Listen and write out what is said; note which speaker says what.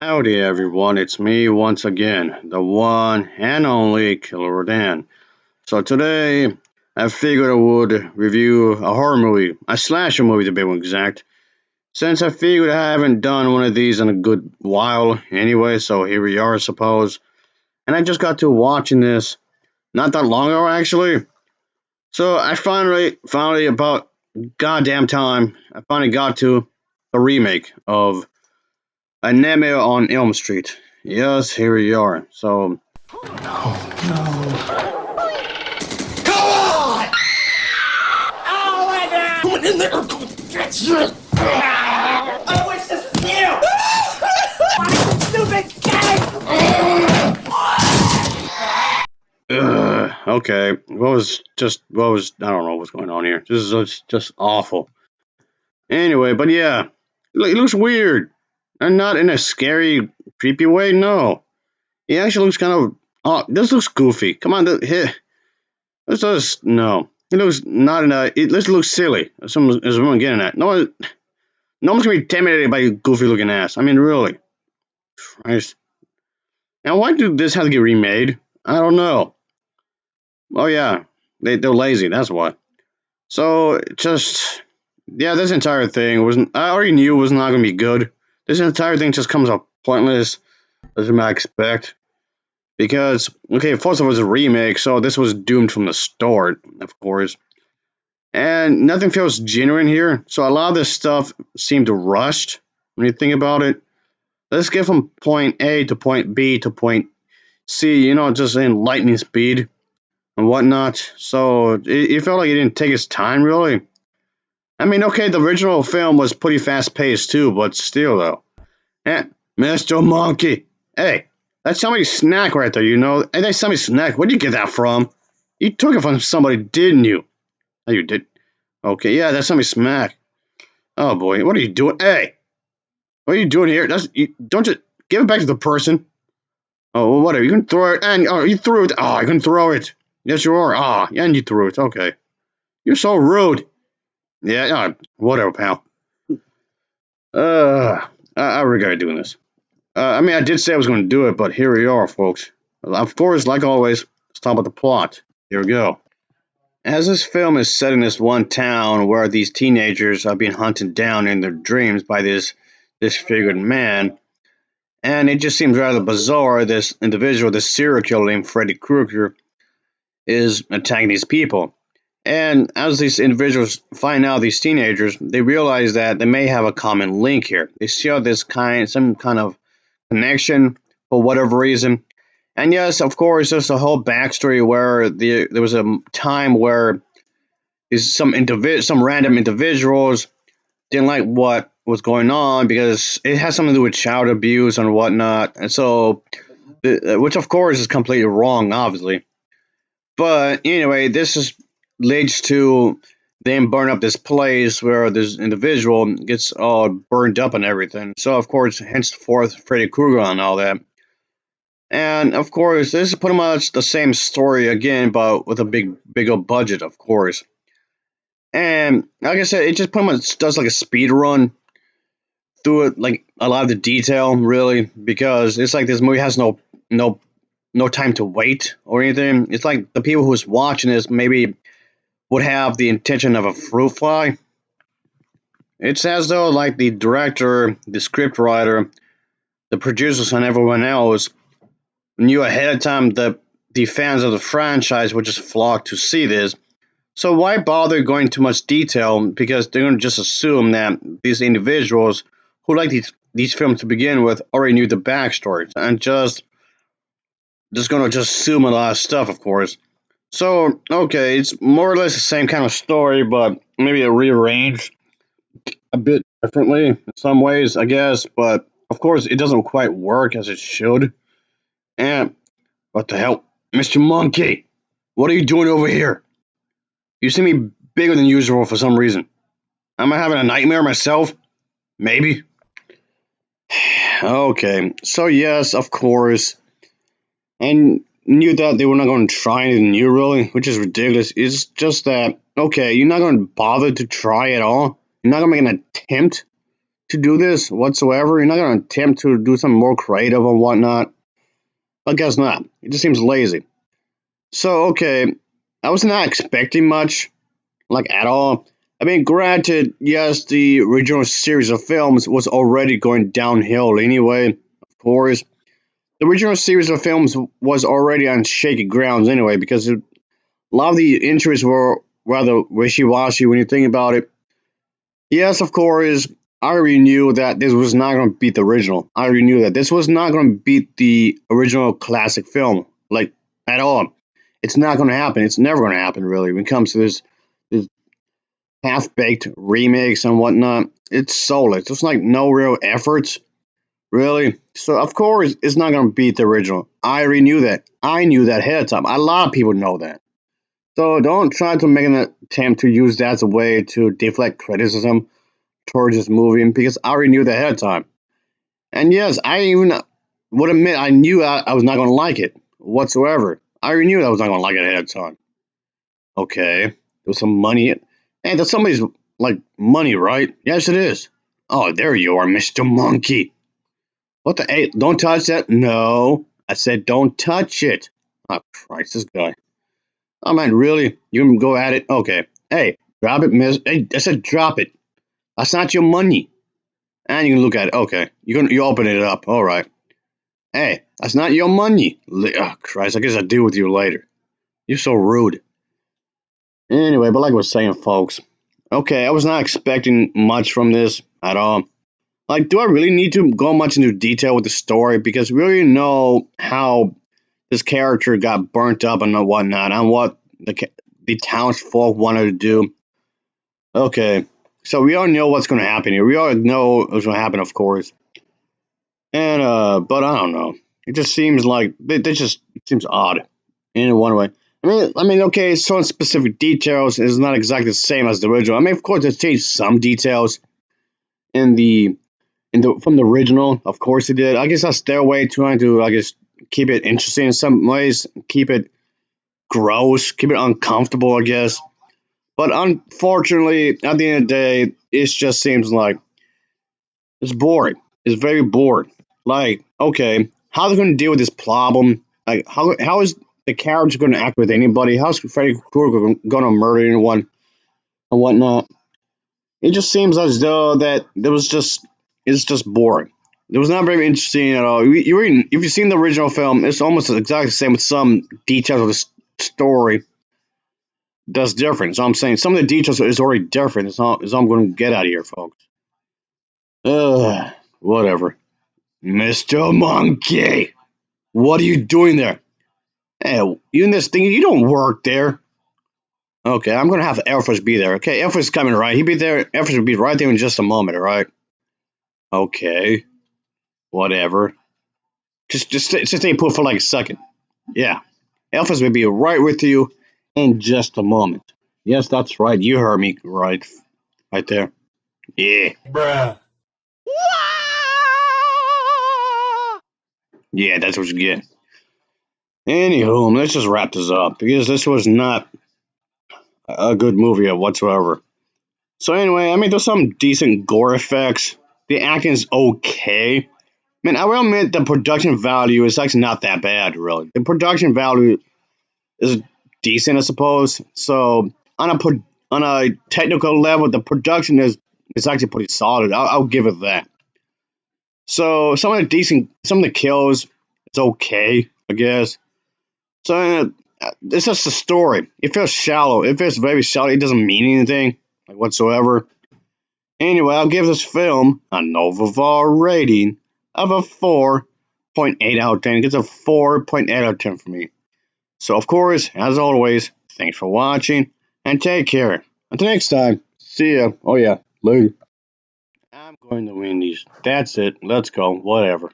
Speaker 1: Howdy everyone, it's me once again, the one and only Killer Dan. So today, I figured I would review a horror movie, a slasher movie to be more exact, since I figured I haven't done one of these in a good while anyway, so here we are I suppose. And I just got to watching this not that long ago actually, so I finally about goddamn time, I finally got to the remake of A Nightmare on Elm Street. Yes, here we are. So,
Speaker 2: I wish this was you! Stupid
Speaker 1: okay, what was, I don't know what's going on here. This is just awful. Anyway, but yeah, it looks weird. And not in a scary, creepy way, no. It actually looks kind of, oh, this looks goofy. Come on, this does, no. It looks not in a, this looks silly. Is someone getting at. No one's gonna be intimidated by your goofy looking ass. I mean, really. Christ. Now, why did this have to get remade? I don't know. Oh, yeah. They're lazy, that's why. So, just, yeah, this entire thing wasn't, I already knew it was not going to be good. This entire thing just comes up pointless, as you might expect. Because, okay, first of all, it was a remake, so this was doomed from the start, of course. And nothing feels genuine here, so a lot of this stuff seemed rushed when you think about it. Let's get from point A to point B to point C, just in lightning speed and whatnot. So it felt like it didn't take its time, really. I mean, okay, the original film was pretty fast paced too, but still, though. Eh, Mr. Monkey. Hey, that's somebody's snack right there, Hey, that's somebody's snack. Where'd you get that from? You took it from somebody, didn't you? Oh, you did. Okay, yeah, that's somebody's snack. Oh boy, what are you doing? Hey, what are you doing here? Don't just give it back to the person. Oh, well, whatever. You can throw it, and you threw it. Oh, I can throw it. Yes, you are. Ah, and you threw it. Okay. You're so rude. Yeah, whatever, pal. I regret doing this. I mean, I did say I was going to do it, but here we are, folks. Of course, like always, let's talk about the plot. Here we go. As this film is set in this one town where these teenagers are being hunted down in their dreams by this disfigured man, and it just seems rather bizarre. This individual, this serial killer named Freddy Krueger, is attacking these people. And as these individuals find out, these teenagers, they realize that they may have a common link here. They share some kind of connection for whatever reason. And yes, of course, there's a whole backstory where there was a time where some random individuals didn't like what was going on because it has something to do with child abuse and whatnot. And so, which of course is completely wrong, obviously. But anyway, this is leads to them burn up this place where this individual gets all burned up and everything. So of course, henceforth, Freddy Krueger and all that. And of course, this is pretty much the same story again, but with a bigger budget, of course. And like I said, it just pretty much does like a speed run through it, like a lot of the detail, really, because it's like this movie has no no time to wait or anything. It's like the people who's watching this maybe would have the intention of a fruit fly. It's as though like the director, the scriptwriter, the producers, and everyone else knew ahead of time that the fans of the franchise would just flock to see this. So why bother going too much detail? Because they're going to just assume that these individuals who like these films to begin with already knew the backstory and just going to just assume a lot of stuff, of course. So okay, it's more or less the same kind of story, but maybe rearranged a bit differently in some ways, I guess. But of course, it doesn't quite work as it should. And what the hell, Mr. Monkey? What are you doing over here? You see me bigger than usual for some reason. Am I having a nightmare myself? Maybe. Okay, so yes, of course. I knew that they were not going to try anything new, really, which is ridiculous. It's just that, okay, you're not going to bother to try at all. You're not going to make an attempt to do this whatsoever? You're not going to attempt to do something more creative and whatnot? I guess not. It just seems lazy. So, okay, I was not expecting much, like at all. I mean, granted, yes, the original series of films was already going downhill anyway, of course. The original series of films was already on shaky grounds anyway, because a lot of the entries were rather wishy-washy when you think about it. Yes, of course, I already knew that this was not going to beat the original. I already knew that this was not going to beat the original classic film, like, at all. It's not going to happen. It's never going to happen, really, when it comes to this half-baked remakes and whatnot. It's soulless. There's like no real efforts, really. So of course it's not gonna beat the original. I already knew that. I knew that ahead of time. A lot of people know that. So don't try to make an attempt to use that as a way to deflect criticism towards this movie because I already knew that ahead of time. And yes, I even would admit I knew I was not gonna like it whatsoever. I already knew I was not gonna like it ahead of time. Okay, there's some money. And that's somebody's like money, right? Yes, it is. Oh, there you are, Mr. Monkey. What the? Hey, don't touch that. No, I said don't touch it. Oh Christ, this guy. Oh man, really? You can go at it? Okay. Hey, drop it, miss. Hey, I said drop it. That's not your money. And you can look at it. Okay, you open it up. All right. Hey, that's not your money. Oh Christ, I guess I'll deal with you later. You're so rude. Anyway, but like I was saying, folks. Okay, I was not expecting much from this at all. Like, do I really need to go much into detail with the story? Because we already know how this character got burnt up and whatnot, and what the townsfolk wanted to do. Okay, so we all know what's going to happen here. We all know what's going to happen, of course. And but I don't know. It just seems like it just seems odd in one way. Okay, some specific details is not exactly the same as the original. I mean, of course, they changed some details in the from the original. Of course, it did. I guess that's their way trying to, I guess, keep it interesting in some ways, keep it gross, keep it uncomfortable, I guess. But unfortunately, at the end of the day, it just seems like it's boring. It's very boring. Like, okay, how are they going to deal with this problem? Like, how is the character going to act with anybody? How's Freddy Krueger going to murder anyone and whatnot? It just seems as though that there was just it's just boring. It was not very interesting at all. If you've seen the original film, it's almost exactly the same with some details of the story that's different. So I'm saying some of the details is already different. Is all I'm going to get out of here, folks. Whatever. Mr. Monkey, what are you doing there? Hey, you in this thing? You don't work there. Okay, I'm gonna have Elfish be there. Okay, Elfish is coming, right? He'll be there. Elfish will be right there in just a moment, all right? Okay, whatever. Just stay put for like a second. Yeah, Elfish will be right with you in just a moment. Yes, that's right. You heard me right there. Yeah,
Speaker 2: Bruh.
Speaker 1: yeah, that's what you get. Anywho, let's just wrap this up because this was not a good movie whatsoever. So anyway, I mean, there's some decent gore effects. The acting's okay. I mean, I will admit the production value is actually not that bad, really. The production value is decent, I suppose. So on a technical level, the production is actually pretty solid. I'll give it that. So some of the kills, it's okay, I guess. So it's just the story. It feels shallow. It feels very shallow. It doesn't mean anything like whatsoever. Anyway, I'll give this film a Novavar rating of a 4.8 out of 10. It gets a 4.8 out of 10 for me. So, of course, as always, thanks for watching and take care. Until next time, see ya. Oh, yeah, later. I'm going to win these. That's it. Let's go. Whatever.